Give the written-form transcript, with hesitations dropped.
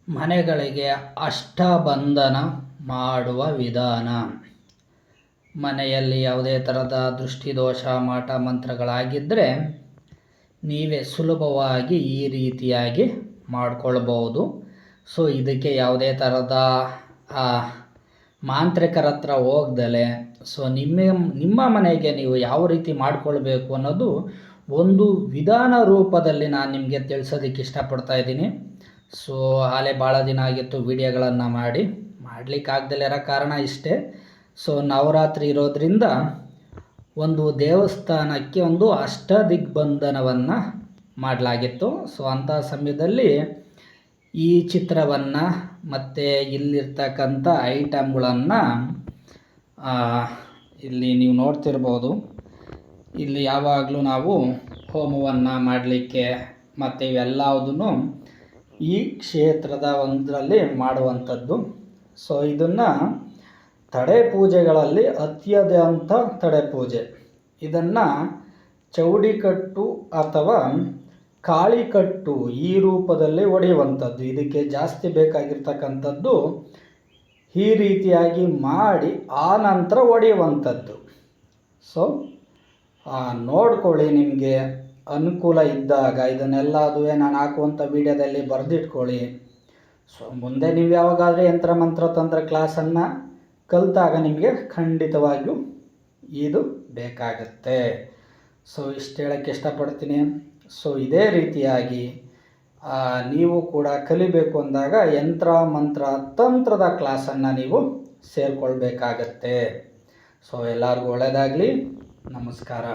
ಮನೆಗಳಿಗೆ ಅಷ್ಟಬಂಧನ ಮಾಡುವ ವಿಧಾನ. ಮನೆಯಲ್ಲಿ ಯಾವುದೇ ಥರದ ದೃಷ್ಟಿದೋಷ ಮಾಟ ಮಂತ್ರಗಳಾಗಿದ್ದರೆ ನೀವೇ ಸುಲಭವಾಗಿ ಈ ರೀತಿಯಾಗಿ ಮಾಡಿಕೊಳ್ಬೋದು. ಸೊ ಇದಕ್ಕೆ ಯಾವುದೇ ಥರದ ಮಾಂತ್ರಿಕರ ಹತ್ರ ಹೋಗ್ದಲೆ ಸೊ ನಿಮ್ಮ ಮನೆಗೆ ನೀವು ಯಾವ ರೀತಿ ಮಾಡಿಕೊಳ್ಬೇಕು ಅನ್ನೋದು ಒಂದು ವಿಧಾನ ರೂಪದಲ್ಲಿ ನಾನು ನಿಮಗೆ ತಿಳಿಸೋದಕ್ಕೆ ಇಷ್ಟಪಡ್ತಾ ಇದ್ದೀನಿ. ಸೊ ಆಲೆ ಭಾಳ ದಿನ ಆಗಿತ್ತು ವಿಡಿಯೋಗಳನ್ನು ಮಾಡಲಿಕ್ಕಾಗ್ದಲೇ ಇರೋ ಕಾರಣ ಇಷ್ಟೇ. ಸೊ ನವರಾತ್ರಿ ಇರೋದ್ರಿಂದ ಒಂದು ದೇವಸ್ಥಾನಕ್ಕೆ ಒಂದು ಅಷ್ಟದಿಗ್ಬಂಧನವನ್ನು ಮಾಡಲಾಗಿತ್ತು. ಸೊ ಅಂಥ ಸಮಯದಲ್ಲಿ ಈ ಚಿತ್ರವನ್ನು ಮತ್ತು ಇಲ್ಲಿರ್ತಕ್ಕಂಥ ಐಟಮ್ಗಳನ್ನು ಇಲ್ಲಿ ನೀವು ನೋಡ್ತಿರ್ಬೋದು. ಇಲ್ಲಿ ಯಾವಾಗಲೂ ನಾವು ಹೋಮವನ್ನು ಮಾಡಲಿಕ್ಕೆ ಮತ್ತು ಇವೆಲ್ಲದನ್ನು ಈ ಕ್ಷೇತ್ರದ ಒಂದರಲ್ಲಿ ಮಾಡುವಂಥದ್ದು. ಸೊ ಇದನ್ನು ತಡೆ ಪೂಜೆಗಳಲ್ಲಿ ಅತ್ಯಂತ ತಡೆ ಪೂಜೆ. ಇದನ್ನು ಚೌಡಿಕಟ್ಟು ಅಥವಾ ಕಾಳಿಕಟ್ಟು ಈ ರೂಪದಲ್ಲಿ ಹೊಡೆಯುವಂಥದ್ದು. ಇದಕ್ಕೆ ಜಾಸ್ತಿ ಬೇಕಾಗಿರ್ತಕ್ಕಂಥದ್ದು ಈ ರೀತಿಯಾಗಿ ಮಾಡಿ ಆ ನಂತರ ಹೊಡೆಯುವಂಥದ್ದು. ಸೊ ನೋಡ್ಕೊಳ್ಳಿ, ನಿಮಗೆ ಅನುಕೂಲ ಇದ್ದಾಗ ಇದನ್ನೆಲ್ಲದುವೆ ನಾನು ಹಾಕುವಂಥ ವಿಡಿಯೋದಲ್ಲಿ ಬರೆದಿಟ್ಕೊಳ್ಳಿ. ಸೊ ಮುಂದೆ ನೀವು ಯಾವಾಗಾದರೆ ಯಂತ್ರ ಮಂತ್ರ ತಂತ್ರ ಕ್ಲಾಸನ್ನು ಕಲಿತಾಗ ನಿಮಗೆ ಖಂಡಿತವಾಗಿಯೂ ಇದು ಬೇಕಾಗತ್ತೆ. ಸೊ ಇಷ್ಟು ಹೇಳೋಕ್ಕೆ ಇಷ್ಟಪಡ್ತೀನಿ. ಸೊ ಇದೇ ರೀತಿಯಾಗಿ ನೀವು ಕೂಡ ಕಲಿಬೇಕು ಅಂದಾಗ ಯಂತ್ರ ಮಂತ್ರ ತಂತ್ರದ ಕ್ಲಾಸನ್ನು ನೀವು ಸೇರಿಕೊಳ್ಬೇಕಾಗತ್ತೆ. ಸೊ ಎಲ್ಲರಿಗೂ ಒಳ್ಳೆಯದಾಗಲಿ. ನಮಸ್ಕಾರ.